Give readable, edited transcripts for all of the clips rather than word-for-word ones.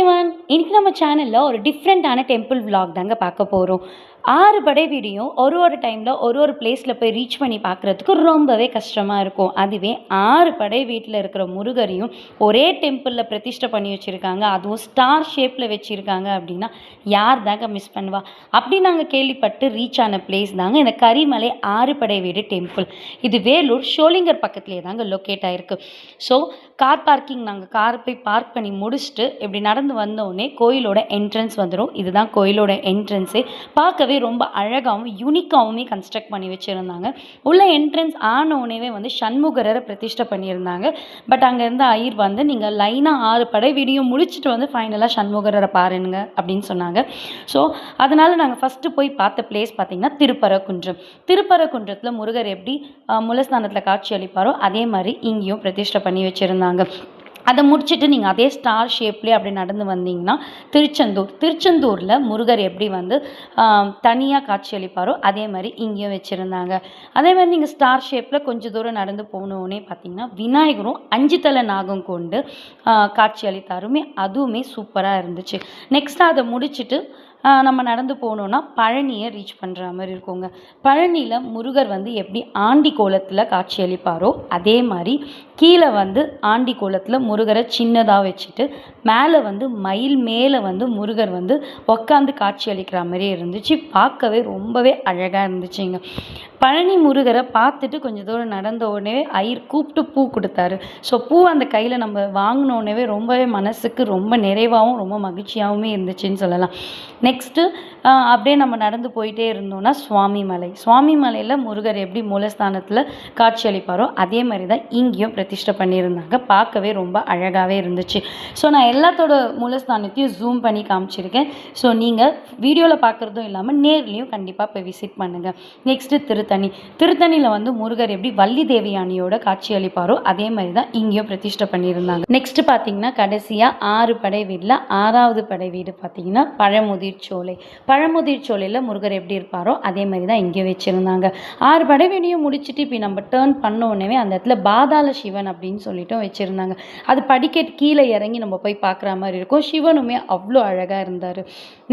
Everyone, இன்னைக்கு நம்ம சேனல்ல ஒரு டிஃப்ரெண்ட்டான டெம்பிள் விலாக் தாங்க பார்க்க போறோம். 6 படை வீடியும் ஒரு டைம்ல ஒரு பிளேஸ்ல போய் ரீச் பண்ணி பார்க்குறதுக்கு ரொம்பவே கஷ்டமா இருக்கும். அதுவே 6 படை வீட்ல இருக்கிற முருகரையும் ஒரே டெம்பிள்ல பிரதிஷ்டை பண்ணி வச்சிருக்காங்க. அதுவும் ஸ்டார் ஷேப்ல வச்சிருக்காங்க அப்படின்னா யார் தாங்க மிஸ் பண்ணுவா? அப்படி நாங்க கேள்விப்பட்டு ரீச் ஆன பிளேஸ் தாங்க இந்த கரிமலை 6 படை வீடு டெம்பிள். இது வேலூர் ஷோலிங்கர் பக்கத்திலே தாங்க லொக்கேட் ஆயிருக்கு. ஸோ கார் பார்க்கிங் நாங்கள் கார் போய் பார்க் பண்ணி முடிச்சுட்டு இப்படி நடந்து வந்தோடனே கோயிலோட என்ட்ரன்ஸ் வந்துடும். இதுதான் கோயிலோட என்ட்ரன்ஸே. பார்க்கவே ரொம்ப அழகாகவும் யூனிக்காகவுமே கன்ஸ்ட்ரக்ட் பண்ணி வச்சுருந்தாங்க. உள்ள என்ட்ரன்ஸ் ஆனோடனே வந்து சண்முகரை பிரதிஷ்டை பண்ணியிருந்தாங்க. பட் அங்கேருந்து ஐயர் வந்து நீங்கள் லைனாக 6 படை வீடியோ முடிச்சுட்டு வந்து ஃபைனலாக சண்முகரை பாருங்க அப்படின்னு சொன்னாங்க. ஸோ அதனால் நாங்கள் ஃபஸ்ட்டு போய் பார்த்த பிளேஸ் பார்த்திங்கன்னா திருப்பரங்குன்றம். திருப்பரங்குன்றத்தில் முருகர் எப்படி மூலஸ்தானத்தில் காட்சி அளிப்பாரோ அதே மாதிரி இங்கேயும் பிரதிஷ்டை பண்ணி வச்சுருந்தாங்க. அதை முடிச்சுட்டு நீங்கள் அதே ஸ்டார் ஷேப்லேயே அப்படி நடந்து வந்தீங்கன்னா திருச்செந்தூரில் முருகர் எப்படி வந்து தனியாக காட்சி அளிப்பாரோ அதே மாதிரி இங்கேயும் வச்சுருந்தாங்க. அதே மாதிரி நீங்கள் ஸ்டார் ஷேப்பில் கொஞ்சம் தூரம் நடந்து போனோடனே பார்த்தீங்கன்னா விநாயகரும் 5 தலை நாகம் கொண்டு காட்சி அளித்தாருமே அதுவுமே சூப்பராக இருந்துச்சு. நெக்ஸ்ட்டு அதை முடிச்சுட்டு நம்ம நடந்து போனோன்னா பழனியை ரீச் பண்ணுற மாதிரி இருக்குங்க. பழனியில் முருகர் வந்து எப்படி ஆண்டி கோலத்தில் காட்சி அளிப்பாரோ அதே மாதிரி கீழே வந்து ஆண்டி கோலத்தில் முருகரை சின்னதாக வச்சுட்டு மேலே வந்து மயில் மேலே வந்து முருகர் வந்து உக்காந்து காட்சி அளிக்கிற மாதிரி இருந்துச்சு. பார்க்கவே ரொம்பவே அழகாக இருந்துச்சுங்க. பழனி முருகரை பார்த்துட்டு கொஞ்சம் தூரம் நடந்த உடனே ஐயர் கூப்பிட்டு பூ கொடுத்தாரு. ஸோ பூ அந்த கையில் நம்ம வாங்கினோடனே ரொம்பவே மனசுக்கு ரொம்ப நிறைவாகவும் ரொம்ப மகிழ்ச்சியாகவுமே இருந்துச்சுன்னு சொல்லலாம். நெக்ஸ்ட்டு அப்படியே நம்ம நடந்து போயிட்டே இருந்தோம்னா சுவாமி மலையில் முருகர் எப்படி மூலஸ்தானத்தில் காட்சி அளிப்பாரோ அதே மாதிரி தான் இங்கேயும் பிரதிஷ்டை பண்ணியிருந்தாங்க. பார்க்கவே ரொம்ப அழகாகவே இருந்துச்சு. ஸோ நான் எல்லாத்தோட மூலஸ்தானத்தையும் ஜூம் பண்ணி காமிச்சிருக்கேன். ஸோ நீங்கள் வீடியோவில் பார்க்குறதும் இல்லாமல் நேர்லேயும் கண்டிப்பாக போய் விசிட் பண்ணுங்கள். நெக்ஸ்ட்டு திருத்தணியில் வந்து முருகர் எப்படி வள்ளி தேவியானியோட காட்சி அளிப்பாரோ அதே மாதிரி தான் இங்கேயும் பிரதிஷ்டை பண்ணியிருந்தாங்க. நெக்ஸ்ட் பார்த்தீங்கன்னா கடைசியாக 6 படை வீட்டில் 6வது படை வீடு பார்த்தீங்கன்னா பழமுதிர் சோலையில் முருகர் எப்படி இருப்பாரோ அதே மாதிரி தான் இங்கேயும் வச்சுருந்தாங்க. 6 படை வீடியும் முடிச்சுட்டு இப்போ நம்ம டேர்ன் பண்ண உடனே அந்த இடத்துல பாதாள சிவன் அப்படின்னு சொல்லிட்டு வச்சுருந்தாங்க. அது படிக்கட்டு கீழே இறங்கி நம்ம போய் பார்க்குற மாதிரி இருக்கும். சிவனுமே அவ்வளோ அழகாக இருந்தார்.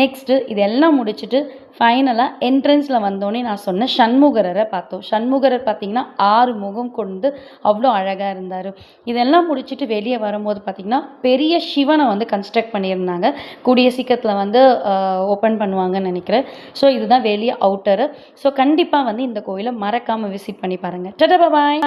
நெக்ஸ்ட்டு இதெல்லாம் முடிச்சுட்டு ஃபைனலாக என்ட்ரன்ஸில் வந்தோடனே நான் சொன்ன சண்முகரை பார்த்தோம். சண்முகரர் பார்த்திங்கன்னா 6 முகம் கொண்டு அவ்வளோ அழகாக இருந்தார். இதெல்லாம் முடிச்சுட்டு வெளியே வரும்போது பார்த்திங்கன்னா பெரிய சிவனை வந்து கன்ஸ்ட்ரக்ட் பண்ணியிருந்தாங்க. கூடிய சீக்கிரத்தில் வந்து ஓப்பன் பண்ணுவாங்கன்னு நினைக்கிறேன். ஸோ இதுதான் வெளியே அவுட்டரு. ஸோ கண்டிப்பாக வந்து இந்த கோயிலை மறக்காமல் விசிட் பண்ணி பாருங்கள். டாடா பாய்.